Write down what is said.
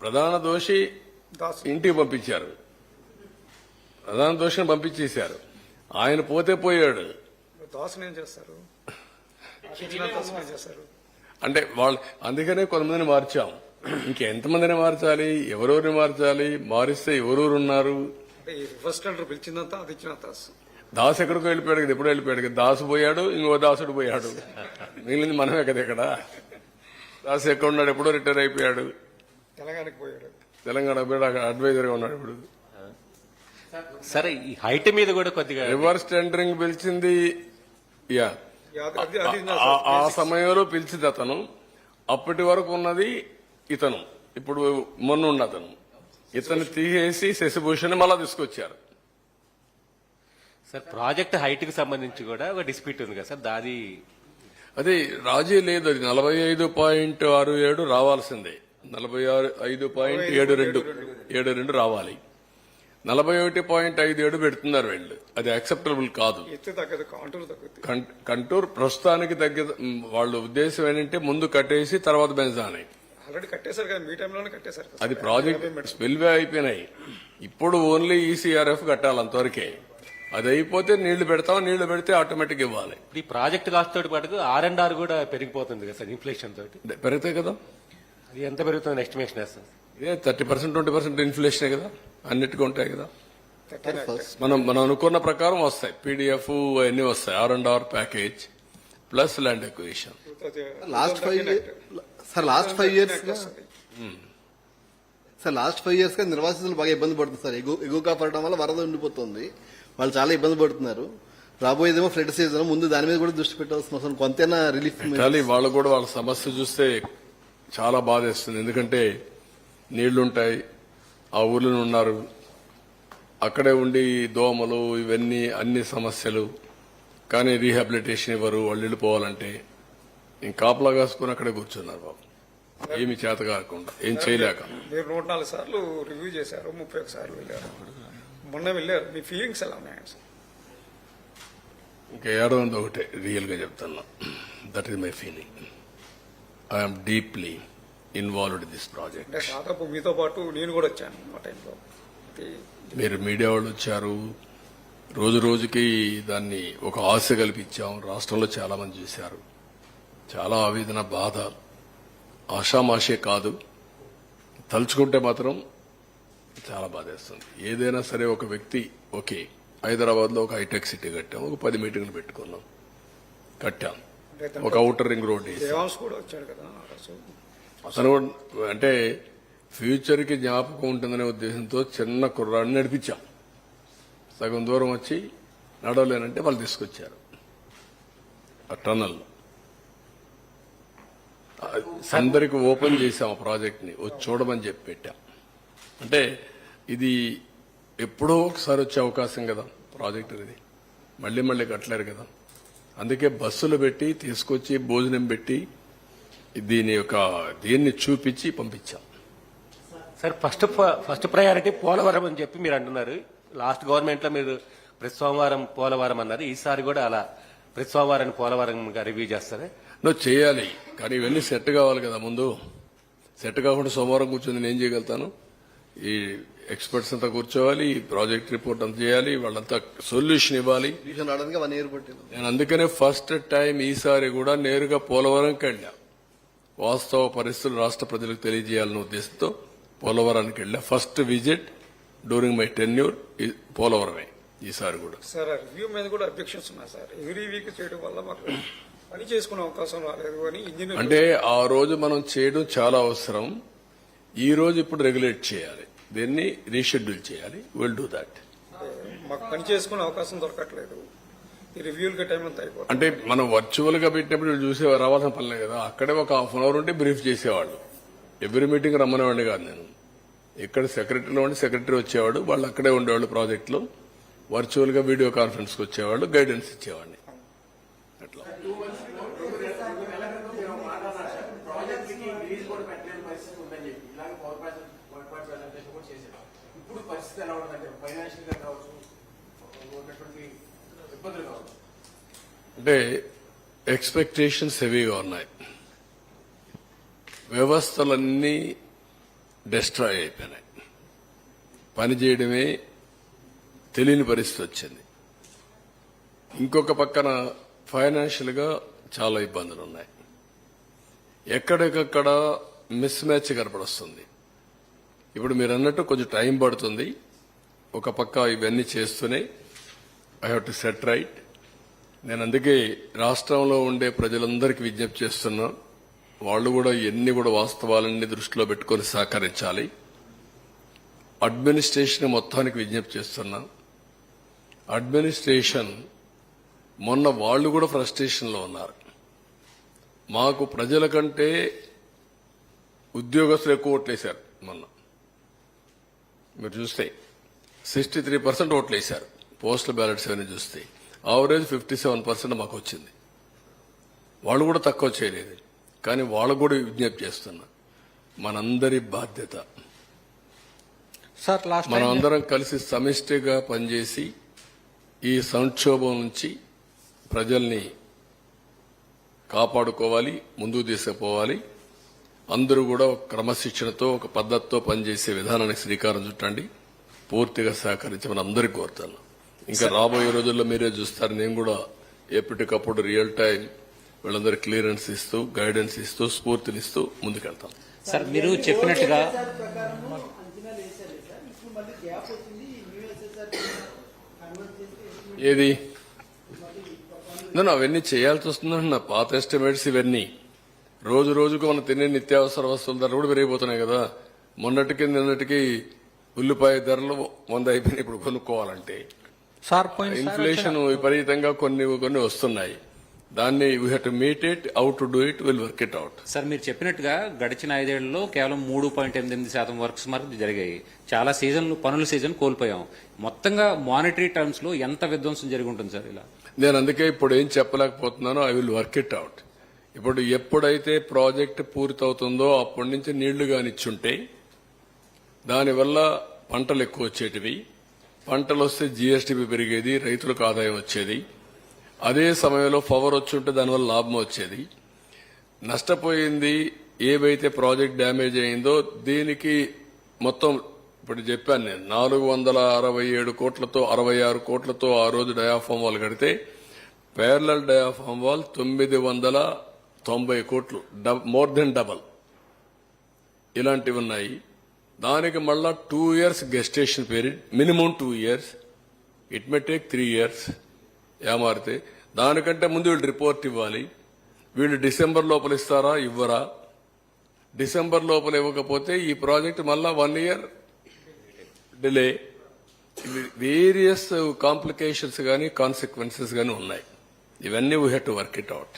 ప్రధాన దోషి ఇంటికి పంపించారు, ప్రధాన దోషిని పంపించేశారు. ఆయన పోతే పోయాడు. దోషం ఏం చేస్తారు? అంటే వాళ్ళు అందుకనే కొంతమందిని మార్చాం. ఇంకెంతమందిని మార్చాలి, ఎవరెవరిని మార్చాలి, మారిస్తే ఎవరెవరు ఉన్నారు? రివర్స్ టెండర్ పిలిచిందంతా అది ఇచ్చిన దాసు ఎక్కడికో వెళ్ళిపోయాడు కదా, ఎప్పుడు వెళ్ళిపోయాడు కదా. దాసు పోయాడు, ఇంకో దాసుడు పోయాడు, మిగిలింది మనమే కదా ఇక్కడ. దాసు ఎక్కడ ఉన్నాడు? ఎప్పుడో రిటైర్ అయిపోయాడు, తెలంగాణకు పోయాడు. తెలంగాణ పోయాడు, అడ్వైజర్ గా ఉన్నాడు ఇప్పుడు. సరే, ఈ హైట్ మీద కూడా కొద్దిగా రివర్స్ టెండరింగ్ పిలిచింది ఆ సమయంలో పిలిచింది అతను. అప్పటి వరకు ఉన్నది ఇతను, ఇప్పుడు మొన్న ఉన్న అతను. ఇతను తీసేసి శశిభూషణ్ మళ్ళా తీసుకొచ్చారు. సార్, ప్రాజెక్ట్ హైట్ కి సంబంధించి కూడా ఒక డిస్ప్యూట్ ఉంది కదా సార్, దాది అది రాజీ లేదు. అది 45.67 రావాల్సిందే, 45.72 రావాలి. 41.57 పెడుతున్నారు వీళ్ళు. అది యాక్సెప్టబుల్ కాదు. కంటూర్ ప్రస్తుతానికి వాళ్ళ ఉద్దేశం ఏంటంటే ముందు కట్టేసి తర్వాత బెంజాని. ఆల్రెడీ కట్టేశారు కదా, మీ టైంలోనే కట్టేశారు. అది ప్రాజెక్ట్ స్పిల్వే అయిపోయినాయి. ఇప్పుడు ఓన్లీ ఈసీఆర్ఎఫ్ కట్టాలి, అంతవరకే. అది అయిపోతే నీళ్లు పెడతాం, నీళ్లు పెడితే ఆటోమేటిక్ ఇవ్వాలి. ఈ ప్రాజెక్ట్ కాస్ట్ తోటి పాటు R&R కూడా పెరిగిపోతుంది కదా సార్, ఇన్ఫ్లేషన్ తోటి. పెరిగితే కదా, అది ఎంత పెరుగుతుంది ఎస్టిమేషన్ వేస్తారు? ఇదే 30%, 20% ఇన్ఫ్లేషనే కదా, అన్నిటికీ ఉంటాయి కదా. మనం అనుకున్న ప్రకారం వస్తాయి. పీడీఎఫ్ అవన్నీ వస్తాయి. R&R package plus land acquisition. Last 5 years గా నిర్వాసితులు బాగా ఇబ్బంది పడుతుంది సార్. ఎగువగా పడడం వల్ల వరద ఉండిపోతుంది, వాళ్ళు చాలా ఇబ్బంది పడుతున్నారు. రాబోయేదేమో ఫ్లడ్ సీజన్, ముందు దాని మీద కూడా దృష్టి పెట్టాల్సిన అవసరం, కొంతైనా రిలీఫ్. వాళ్ళు కూడా వాళ్ళ సమస్య చూస్తే చాలా బాధేస్తుంది. ఎందుకంటే నీళ్లుంటాయి, ఆ ఊర్లో ఉన్నారు, అక్కడే ఉండి దోమలు ఇవన్నీ అన్ని సమస్యలు. కానీ రీహాబిలిటేషన్ ఇవ్వరు, వాళ్ళు వెళ్ళిపోవాలంటే. ఇంక కాపలా కాసుకుని అక్కడే కూర్చున్నారు బాబు, ఏమి చేత కాకుండా, ఏం చేయలేక. మీరు 104 సార్లు రివ్యూ చేశారు, 31 సార్లు వెళ్ళారు, మొన్న వెళ్ళారు. మీ ఫీలింగ్స్ ఎలా ఉన్నాయి సార్? ఇంకా ఏడవంది ఒకటే, రియల్ గా చెప్తున్నా, that is my feeling. I'm deeply involved in this project. దాదాపు మీతో పాటు నేను కూడా వచ్చాను ఆ టైంలో. మీరు మీడియా వాళ్ళు వచ్చారు, రోజు రోజుకి దాన్ని ఒక ఆశ కల్పించాం. రాష్ట్రంలో చాలా మంది చూశారు. చాలా ఆవేదన, బాధ, ఆషామాషే కాదు, తలుచుకుంటే మాత్రం చాలా బాధేస్తుంది. ఏదైనా సరే ఒక వ్యక్తి, ఓకే, హైదరాబాద్ లో ఒక హైటెక్ సిటీ కట్టాం, ఒక 10 మీటింగ్లు పెట్టుకున్నాం, కట్టాం, ఒక ఔటర్ రింగ్ రోడ్ అతను అంటే ఫ్యూచర్ కి జ్ఞాపకం ఉంటుందనే ఉద్దేశంతో చిన్న కుర్రాడిని నడిపించాం. సగం దూరం వచ్చి నడవలేనంటే వాళ్ళు తీసుకొచ్చారు ఆ టన్నల్. అందరికి ఓపెన్ చేశాం ఆ ప్రాజెక్ట్ ని, వచ్చి చూడమని చెప్పి పెట్టాం. అంటే ఇది ఎప్పుడో ఒకసారి వచ్చే అవకాశం కదా ప్రాజెక్ట్, ఇది మళ్లీ మళ్లీ కట్టలేరు కదా. అందుకే బస్సులు పెట్టి తీసుకొచ్చి భోజనం పెట్టి దీన్ని చూపించి పంపించాం. సార్, ఫస్ట్ ప్రయారిటీ పోలవరం అని చెప్పి మీరు అంటున్నారు. లాస్ట్ గవర్నమెంట్ లో మీరు ప్రతి సోమవారం పోలవరం అన్నారు, ఈసారి కూడా అలా ప్రతి సోమవారం పోలవరం రివ్యూ చేస్తారా? నువ్వు చేయాలి, కానీ ఇవన్నీ సెట్ కావాలి కదా. ముందు సెట్ కాకుండా సోమవారం కూర్చొని నేను చేయగలుగుతాను? ఈ ఎక్స్పర్ట్స్ అంతా కూర్చోవాలి, ఈ ప్రాజెక్ట్ రిపోర్ట్ అంతా చేయాలి, వాళ్ళంతా సొల్యూషన్ ఇవ్వాలి. నేను అందుకనే ఫస్ట్ టైం ఈసారి కూడా నేరుగా పోలవరంకి వెళ్ళా. వాస్తవ పరిస్థితులు రాష్ట్ర ప్రజలకు తెలియజేయాలన్న ఉద్దేశంతో పోలవరానికి వెళ్ళా. First visit during my tenure పోలవరమే ఈసారి కూడా. సార్, రివ్యూ మీద కూడా అబ్జెక్షన్స్ ఉన్నాయి సార్. ఎవ్రీ వీక్ చేయడం వల్ల మాకు పని చేసుకునే అవకాశం రాలేదు అని ఇంజనీర్. అంటే ఆ రోజు మనం చేయడం చాలా అవసరం. ఈ రోజు ఇప్పుడు రెగ్యులేట్ చేయాలి, దీన్ని రీషెడ్యూల్ చేయాలి. Will do that. మాకు పని చేసుకునే అవకాశం దొరకట్లేదు. ఈ రివ్యూలకి టైం అంతా అయిపోతుంది. అంటే మనం వర్చువల్ గా పెట్టినప్పుడు చూసే రావాల్సిన పనిలే కదా. అక్కడే ఒక హాఫ్-అన్ అవర్ ఉంటే బ్రీఫ్ చేసేవాళ్ళు. ఎవ్రీ మీటింగ్ రమ్మనేవాడిని కాదు నేను. ఇక్కడ సెక్రటరీలో ఉండి సెక్రటరీ వచ్చేవాడు, వాళ్ళు అక్కడే ఉండేవాళ్ళు ప్రాజెక్ట్ లో. వర్చువల్ గా వీడియో కాన్ఫరెన్స్ కు వచ్చేవాళ్ళు, గైడెన్స్ ఇచ్చేవాడిని. అట్లా అంటే ఎక్స్పెక్టేషన్స్ హెవీగా ఉన్నాయి. వ్యవస్థలన్నీ డిస్ట్రాయ్ అయిపోయినాయి. పని చేయడమే తెలియని పరిస్థితి వచ్చింది. ఇంకొక పక్కన ఫైనాన్షియల్ గా చాలా ఇబ్బందులు ఉన్నాయి. ఎక్కడికక్కడ మిస్ మ్యాచ్ కనపడొస్తుంది. ఇప్పుడు మీరు అన్నట్టు కొంచెం టైం పడుతుంది. ఒక పక్క ఇవన్నీ చేస్తూనే I have to set right. నేను అందుకే రాష్ట్రంలో ఉండే ప్రజలందరికీ విజ్ఞప్తి చేస్తున్నా, వాళ్ళు కూడా ఎన్ని కూడా వాస్తవాలన్నీ దృష్టిలో పెట్టుకొని సహకరించాలి. అడ్మినిస్ట్రేషన్ మొత్తానికి విజ్ఞప్తి చేస్తున్నా. అడ్మినిస్ట్రేషన్ మొన్న వాళ్ళు కూడా ఫ్రస్ట్రేషన్లో ఉన్నారు. మాకు ప్రజల కంటే ఉద్యోగస్తులు ఎక్కువ ఓట్లేశారు. మొన్న మీరు చూస్తే 63% ఓట్లేశారు. పోస్టల్ బ్యాలెట్స్ అవన్నీ చూస్తే ఆవరేజ్ 57% మాకు వచ్చింది. వాళ్ళు కూడా తక్కువ చేయలేదు. కానీ వాళ్ళకు కూడా విజ్ఞప్తి చేస్తున్నా, మనందరి బాధ్యత సార్ లాస్ట్ మనం అందరం కలిసి సమిష్టిగా పనిచేసి ఈ సంక్షోభం నుంచి ప్రజల్ని కాపాడుకోవాలి, ముందుకు తీసుకుపోవాలి. అందరూ కూడా ఒక క్రమశిక్షణతో ఒక పద్ధతితో పనిచేసే విధానానికి శ్రీకారం చుట్టండి. పూర్తిగా సహకరించమని అందరికీ కోరుతాను. ఇంకా రాబోయే రోజుల్లో మీరే చూస్తారు, నేను కూడా ఎప్పటికప్పుడు రియల్ టైం వీళ్ళందరూ క్లియరెన్స్ ఇస్తూ, గైడెన్స్ ఇస్తూ, స్ఫూర్తినిస్తూ ముందుకెళ్తాం. సార్ మీరు చెప్పినట్టుగా ఏది నేను అవన్నీ చేయాల్సి వస్తుందంటున్నా. పాత ఎస్టిమేట్స్ ఇవన్నీ రోజు రోజుకు మనం తినే నిత్యావసర వస్తువుల ధరలు కూడా పెరిగిపోతున్నాయి కదా. మొన్నటికి నిన్నటికి ఉల్లిపాయ ధరలు 100 అయిపోయినాయి. ఇప్పుడు కొనుక్కోవాలంటే సార్ పోయిన ఇన్ఫ్లేషన్ విపరీతంగా కొన్ని వస్తున్నాయి. దాన్ని we have to meet it, how to do it, will work it out. Sir మీరు చెప్పినట్టుగా గడిచిన 5 ఏళ్లలో కేవలం 3.8% వర్క్స్ వరకు జరిగాయి. చాలా పనుల సీజన్ కోల్పోయాం. మొత్తంగా మానిటరీ టర్మ్స్ లో ఎంత విధ్వంసం జరిగి ఉంటుంది సార్ ఇలా? నేను అందుకే ఇప్పుడు ఏం చెప్పలేకపోతున్నానో, I will work it out. ఇప్పుడు ఎప్పుడైతే ప్రాజెక్ట్ పూర్తవుతుందో అప్పటి నుంచి నీళ్లు కానిచ్చుంటే దానివల్ల పంటలు ఎక్కువ వచ్చేటివి. పంటలు వస్తే జీఎస్టీపీ పెరిగేది, రైతులకు ఆదాయం వచ్చేది. అదే సమయంలో పవర్ వచ్చుంటే దానివల్ల లాభం వచ్చేది. నష్టపోయింది ఏవైతే ప్రాజెక్ట్ డ్యామేజ్ అయిందో దీనికి మొత్తం ఇప్పుడు చెప్పాను నేను 467 కోట్లతో 66 కోట్లతో ఆ రోజు డయాఫామ్ వాల్ కడితే ప్యారలల్ డయాఫామ్ వాల్ 990 కోట్లు, మోర్ దెన్ డబల్ ఇలాంటివి ఉన్నాయి. దానికి మళ్ళా 2 years gestation period, minimum 2 years, it may take 3 years. ఏమారితే దానికంటే ముందు వీళ్ళు రిపోర్ట్ ఇవ్వాలి. వీళ్ళు డిసెంబర్ లోపల ఇస్తారా, ఇవ్వరా? డిసెంబర్ లోపల ఇవ్వకపోతే ఈ ప్రాజెక్ట్ మళ్ళా 1 year డిలే. వేరియస్ కాంప్లికేషన్స్ గానీ కాన్సిక్వెన్సెస్ గానీ ఉన్నాయి. ఇవన్నీ we have to work it out.